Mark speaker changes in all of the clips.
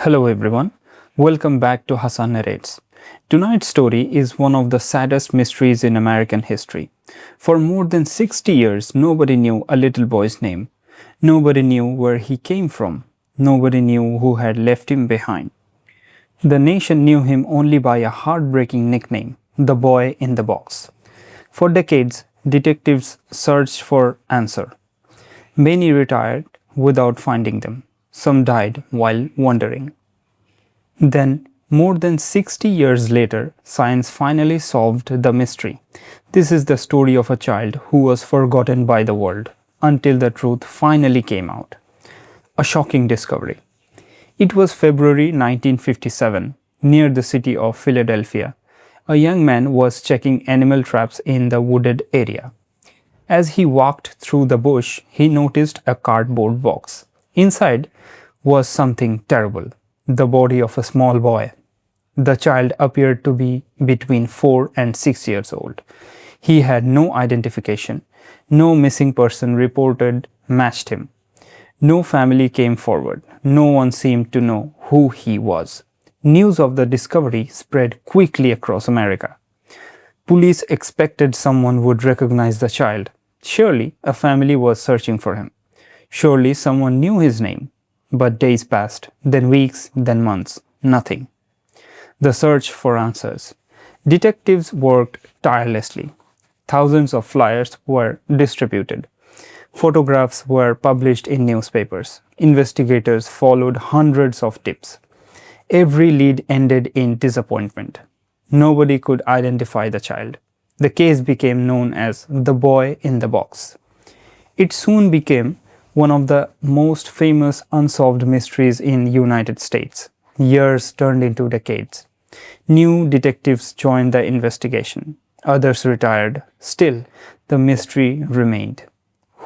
Speaker 1: Hello everyone, welcome back to Hassan Narrates. Tonight's story is one of the saddest mysteries in American history. For more than 60 years, nobody knew a little boy's name. Nobody knew where he came from. Nobody knew who had left him behind. The nation knew him only by a heartbreaking nickname, the boy in the box. For decades, detectives searched for answers. Many retired without finding them. Some died while wandering. Then, more than 60 years later, science finally solved the mystery. This is the story of a child who was forgotten by the world until the truth finally came out. A shocking discovery. It was February 1957, near the city of Philadelphia. A young man was checking animal traps in the wooded area. As he walked through the bush, he noticed a cardboard box. Inside was something terrible, the body of a small boy. The child appeared to be between 4 and 6 years old. He had no identification. No missing person reported matched him. No family came forward. No one seemed to know who he was. News of the discovery spread quickly across America. Police expected someone would recognize the child. Surely a family was searching for him. Surely someone knew his name. But days passed, then weeks, then months. Nothing. The search for answers. Detectives worked tirelessly. Thousands of flyers were distributed. Photographs were published in newspapers. Investigators followed hundreds of tips. Every lead ended in disappointment. Nobody could identify the child. The case became known as the boy in the box. It soon became one of the most famous unsolved mysteries in the United States. Years turned into decades. New detectives joined the investigation. Others retired. Still, the mystery remained.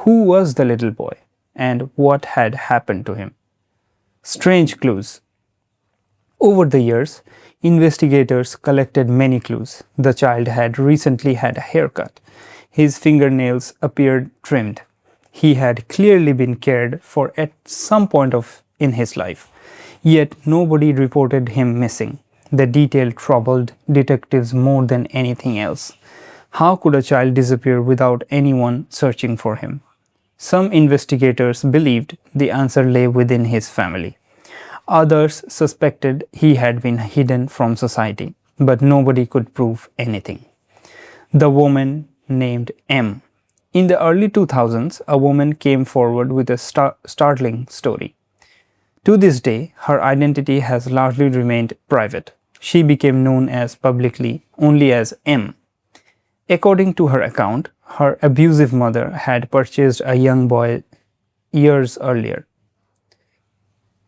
Speaker 1: Who was the little boy, and what had happened to him? Strange clues. Over the years, investigators collected many clues. The child had recently had a haircut. His fingernails appeared trimmed. He had clearly been cared for at some point in his life. Yet nobody reported him missing. The detail troubled detectives more than anything else. How could a child disappear without anyone searching for him? Some investigators believed the answer lay within his family. Others suspected he had been hidden from society, but nobody could prove anything. The woman named M. In the early 2000s, a woman came forward with a startling story. To this day, her identity has largely remained private. She became known as publicly only as M. According to her account, her abusive mother had purchased a young boy years earlier.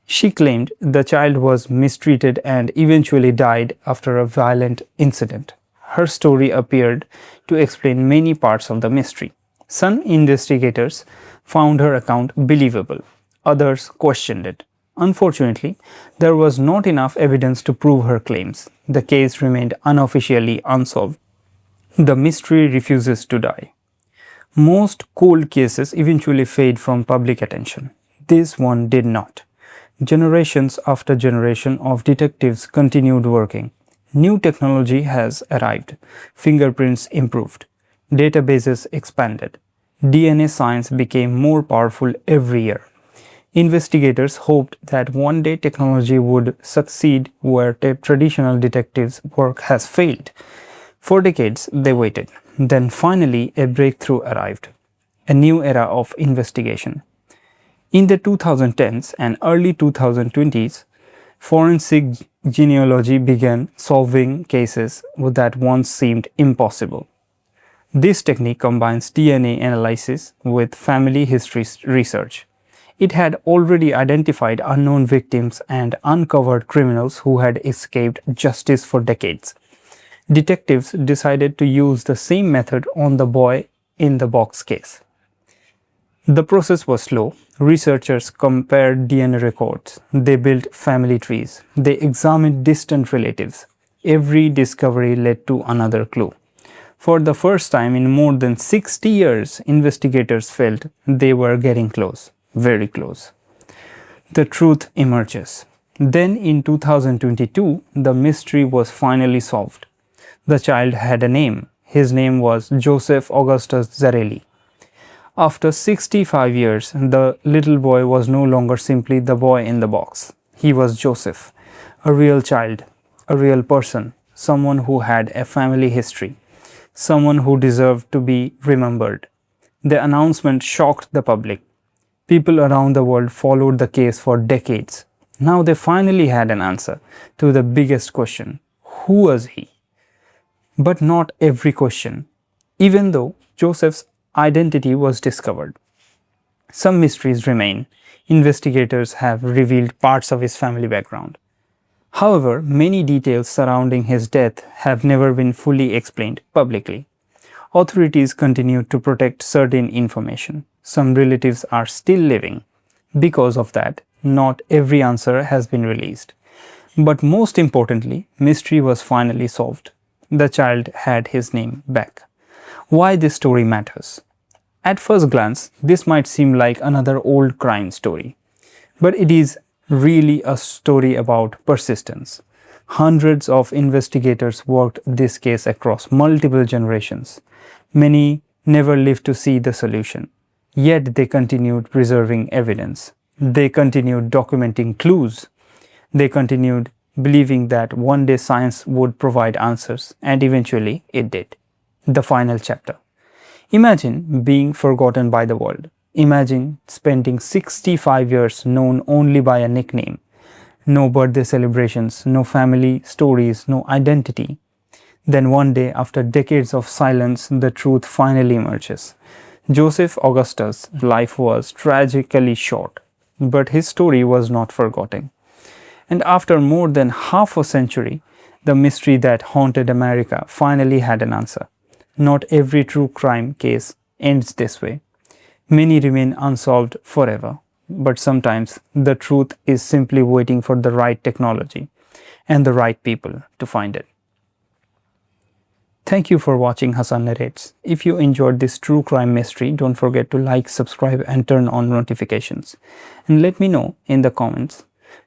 Speaker 1: She claimed the child was mistreated and eventually died after a violent incident. Her story appeared to explain many parts of the mystery. Some investigators found her account believable. Others questioned it. Unfortunately, there was not enough evidence to prove her claims. The case remained unofficially unsolved. The mystery refuses to die. Most cold cases eventually fade from public attention. This one did not. Generations after generation of detectives continued working. New technology has arrived. Fingerprints improved. Databases expanded. DNA science became more powerful every year. Investigators hoped that one day technology would succeed where traditional detectives' work has failed. For decades, they waited. Then finally, a breakthrough arrived. A new era of investigation. In the 2010s and early 2020s, forensic genealogy began solving cases that once seemed impossible. This technique combines DNA analysis with family history research. It had already identified unknown victims and uncovered criminals who had escaped justice for decades. Detectives decided to use the same method on the boy in the box case. The process was slow. Researchers compared DNA records. They built family trees. They examined distant relatives. Every discovery led to another clue. For the first time in more than 60 years, investigators felt they were getting close, very close. The truth emerges. Then in 2022, the mystery was finally solved. The child had a name. His name was Joseph Augustus Zarilli. After 65 years, the little boy was no longer simply the boy in the box. He was Joseph, a real child, a real person, someone who had a family history, someone who deserved to be remembered. The announcement shocked the public. People around the world followed the case for decades. Now they finally had an answer to the biggest question: who was he? But not every question. Even though Joseph's identity was discovered, some mysteries remain. Investigators have revealed parts of his family background. However, many details surrounding his death have never been fully explained publicly. Authorities continue to protect certain information. Some relatives are still living. Because of that, not every answer has been released. But most importantly, mystery was finally solved. The child had his name back. Why this story matters? At first glance, this might seem like another old crime story, but it is really a story about persistence. Hundreds of investigators worked this case across multiple generations. Many never lived to see the solution, yet they continued preserving evidence. They continued documenting clues. They continued believing that one day science would provide answers, and eventually it did. The final chapter. Imagine being forgotten by the world. Imagine spending 65 years known only by a nickname. No birthday celebrations, no family stories, no identity. Then one day, after decades of silence, the truth finally emerges. Joseph Augustus' life was tragically short, but his story was not forgotten. And after more than half a century, the mystery that haunted America finally had an answer. Not every true crime case ends this way. Many remain unsolved forever, but sometimes the truth is simply waiting for the right technology and the right people to find it. Thank you for watching Hassan Narrates. If you enjoyed this true crime mystery, don't forget to like, subscribe and turn on notifications. And let me know in the comments,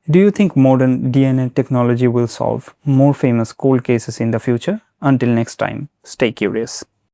Speaker 1: do you think modern DNA technology will solve more famous cold cases in the future? Until next time, stay curious.